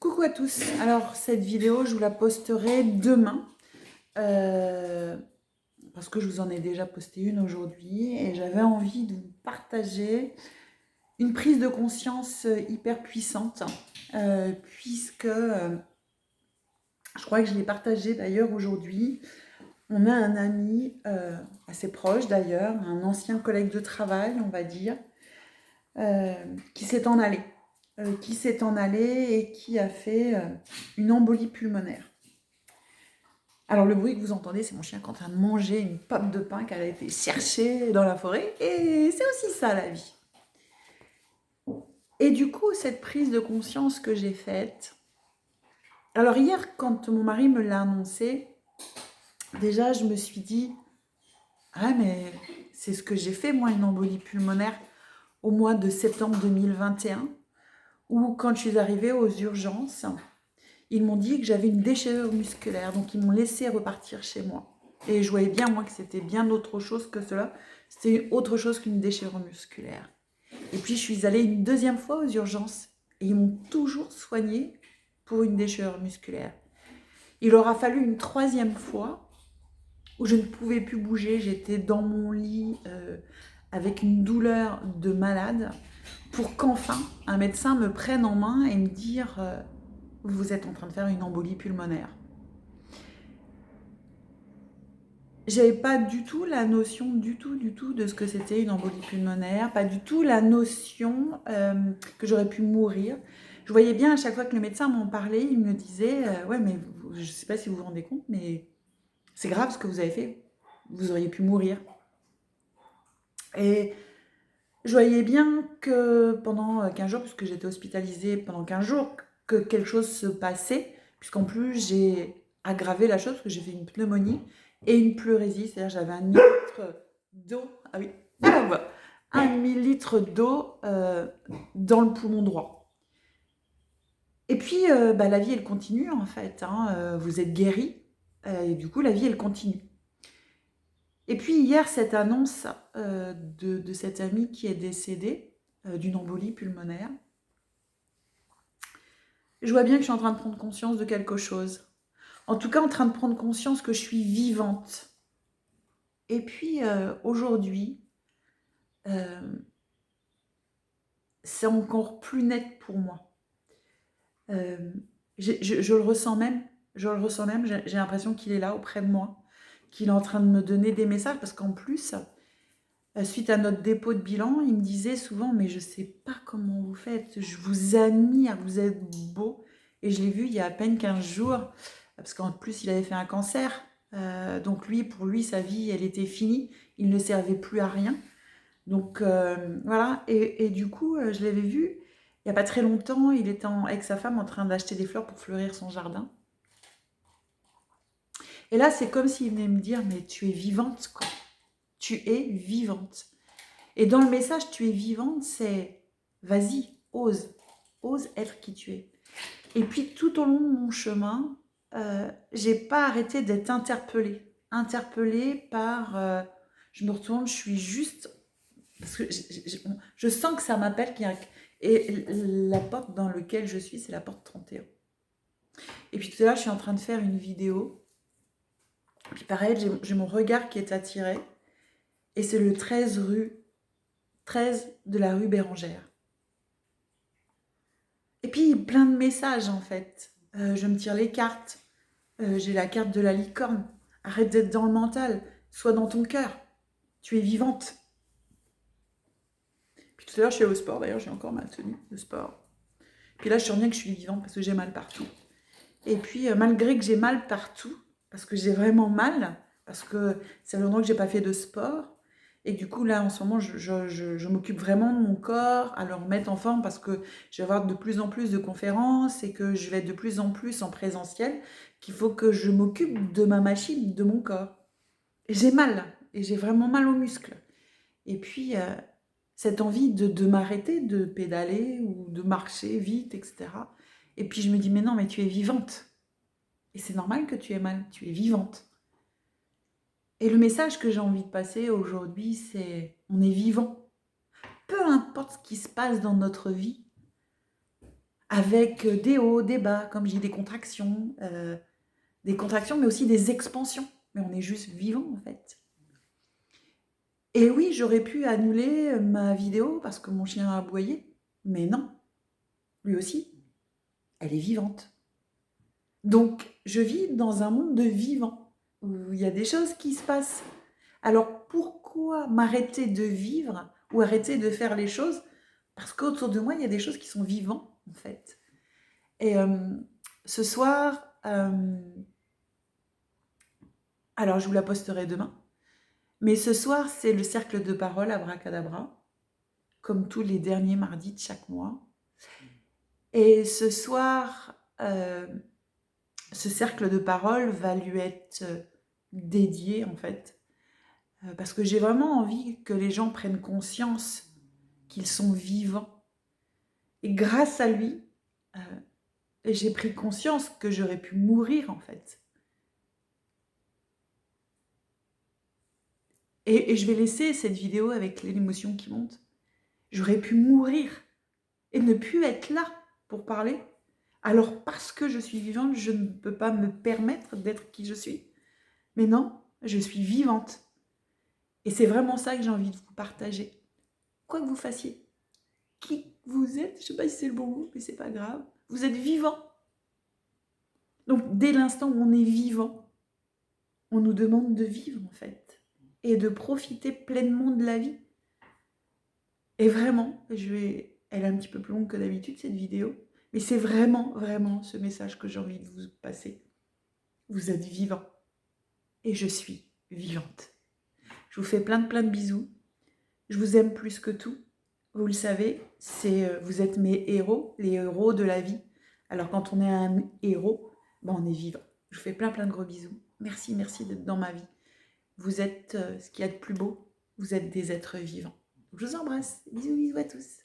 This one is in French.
Coucou à tous, alors cette vidéo je vous la posterai demain parce que je vous en ai déjà posté une aujourd'hui et j'avais envie de vous partager une prise de conscience hyper puissante puisque je crois que je l'ai partagée d'ailleurs aujourd'hui. On a un ami assez proche d'ailleurs, un ancien collègue de travail on va dire, euh, qui s'est en allé. Et qui a fait une embolie pulmonaire. Alors le bruit que vous entendez, c'est mon chien qui est en train de manger une pomme de pin qu'elle a été chercher dans la forêt. Et c'est aussi ça la vie. Et du coup, cette prise de conscience que j'ai faite... Alors hier, quand mon mari me l'a annoncé, déjà je me suis dit, ah mais c'est ce que j'ai fait moi, une embolie pulmonaire au mois de septembre 2021, où quand je suis arrivée aux urgences, ils m'ont dit que j'avais une déchirure musculaire, donc ils m'ont laissé repartir chez moi. Et je voyais bien, moi, que c'était bien autre chose que cela. C'était autre chose qu'une déchirure musculaire. Et puis, je suis allée une deuxième fois aux urgences. Et ils m'ont toujours soignée pour une déchirure musculaire. Il aura fallu une troisième fois où je ne pouvais plus bouger. J'étais dans mon lit avec une douleur de malade pour qu'enfin, un médecin me prenne en main et me dire vous êtes en train de faire une embolie pulmonaire. J'avais pas du tout la notion du tout de ce que c'était une embolie pulmonaire, pas du tout la notion que j'aurais pu mourir. Je voyais bien à chaque fois que le médecin m'en parlait, il me disait ouais mais je sais pas si vous vous rendez compte, mais c'est grave ce que vous avez fait, vous auriez pu mourir. Et je voyais bien que pendant 15 jours, puisque j'étais hospitalisée pendant 15 jours, que quelque chose se passait, puisqu'en plus j'ai aggravé la chose, parce que j'ai fait une pneumonie et une pleurésie, c'est-à-dire j'avais 1 millilitre d'eau, ah oui, on voit, 1 millilitre d'eau dans le poumon droit. Et puis la vie elle continue en fait, hein, vous êtes guéri, et du coup la vie elle continue. Et puis hier, cette annonce de cet ami qui est décédé d'une embolie pulmonaire, je vois bien que je suis en train de prendre conscience de quelque chose. En tout cas, en train de prendre conscience que je suis vivante. Et puis aujourd'hui, c'est encore plus net pour moi. Je le ressens même, j'ai l'impression qu'il est là auprès de moi, qu'il est en train de me donner des messages, parce qu'en plus... Suite à notre dépôt de bilan, il me disait souvent « mais je ne sais pas comment vous faites, je vous admire, vous êtes beau ». Et je l'ai vu il y a à peine 15 jours, parce qu'en plus il avait fait un cancer. Donc pour lui, sa vie, elle était finie, il ne servait plus à rien. Donc voilà, et du coup, je l'avais vu, il n'y a pas très longtemps, il était avec sa femme en train d'acheter des fleurs pour fleurir son jardin. Et là, c'est comme s'il venait me dire « mais tu es vivante, quoi. Tu es vivante ». Et dans le message, tu es vivante, c'est vas-y, ose être qui tu es. Et puis tout au long de mon chemin, j'ai pas arrêté d'être interpellée par, je me retourne, je suis juste, parce que je sens que ça m'appelle, et la porte dans laquelle je suis, c'est la porte 31. Et puis tout à l'heure, je suis en train de faire une vidéo, et puis pareil, j'ai mon regard qui est attiré, et c'est le 13 de la rue Bérangère. Et puis, plein de messages, en fait. Je me tire les cartes. J'ai la carte de la licorne. Arrête d'être dans le mental. Sois dans ton cœur. Tu es vivante. Puis tout à l'heure, je suis allée au sport. D'ailleurs, j'ai encore ma tenue de sport. Puis là, je sens bien que je suis vivante parce que j'ai mal partout. Et puis, malgré que j'ai mal partout, parce que j'ai vraiment mal, parce que ça fait longtemps que j'ai pas fait de sport, et du coup, là, en ce moment, je m'occupe vraiment de mon corps, à le remettre en forme, parce que je vais avoir de plus en plus de conférences, et que je vais être de plus en plus en présentiel, qu'il faut que je m'occupe de ma machine, de mon corps. Et j'ai mal, et j'ai vraiment mal aux muscles. Et puis, cette envie de m'arrêter, de pédaler, ou de marcher vite, etc. Et puis, je me dis, mais non, mais tu es vivante. Et c'est normal que tu aies mal, tu es vivante. Et le message que j'ai envie de passer aujourd'hui, c'est on est vivant. Peu importe ce qui se passe dans notre vie, avec des hauts, des bas, comme je dis, des contractions, mais aussi des expansions. Mais on est juste vivant, en fait. Et oui, j'aurais pu annuler ma vidéo parce que mon chien a aboyé, mais non, lui aussi, elle est vivante. Donc, je vis dans un monde de vivants, où il y a des choses qui se passent. Alors, pourquoi m'arrêter de vivre ou arrêter de faire les choses? Parce qu'autour de moi, il y a des choses qui sont vivantes, en fait. Et ce soir, alors je vous la posterai demain, mais ce soir, c'est le cercle de parole Abracadabra, comme tous les derniers mardis de chaque mois. Et ce soir, ce cercle de parole va lui être dédié, en fait, parce que j'ai vraiment envie que les gens prennent conscience qu'ils sont vivants. Et grâce à lui, j'ai pris conscience que j'aurais pu mourir, en fait. Et je vais laisser cette vidéo avec l'émotion qui monte. J'aurais pu mourir et ne plus être là pour parler. Alors parce que je suis vivante, je ne peux pas me permettre d'être qui je suis. Mais non, je suis vivante. Et c'est vraiment ça que j'ai envie de vous partager. Quoi que vous fassiez, qui vous êtes, je ne sais pas si c'est le bon mot, mais c'est pas grave. Vous êtes vivant. Donc dès l'instant où on est vivant, on nous demande de vivre en fait. Et de profiter pleinement de la vie. Et vraiment, elle est un petit peu plus longue que d'habitude cette vidéo, mais c'est vraiment, vraiment ce message que j'ai envie de vous passer. Vous êtes vivant et je suis vivante. Je vous fais plein de bisous. Je vous aime plus que tout. Vous le savez, vous êtes mes héros, les héros de la vie. Alors quand on est un héros, on est vivant. Je vous fais plein de gros bisous. Merci d'être dans ma vie. Vous êtes ce qu'il y a de plus beau. Vous êtes des êtres vivants. Je vous embrasse. Bisous à tous.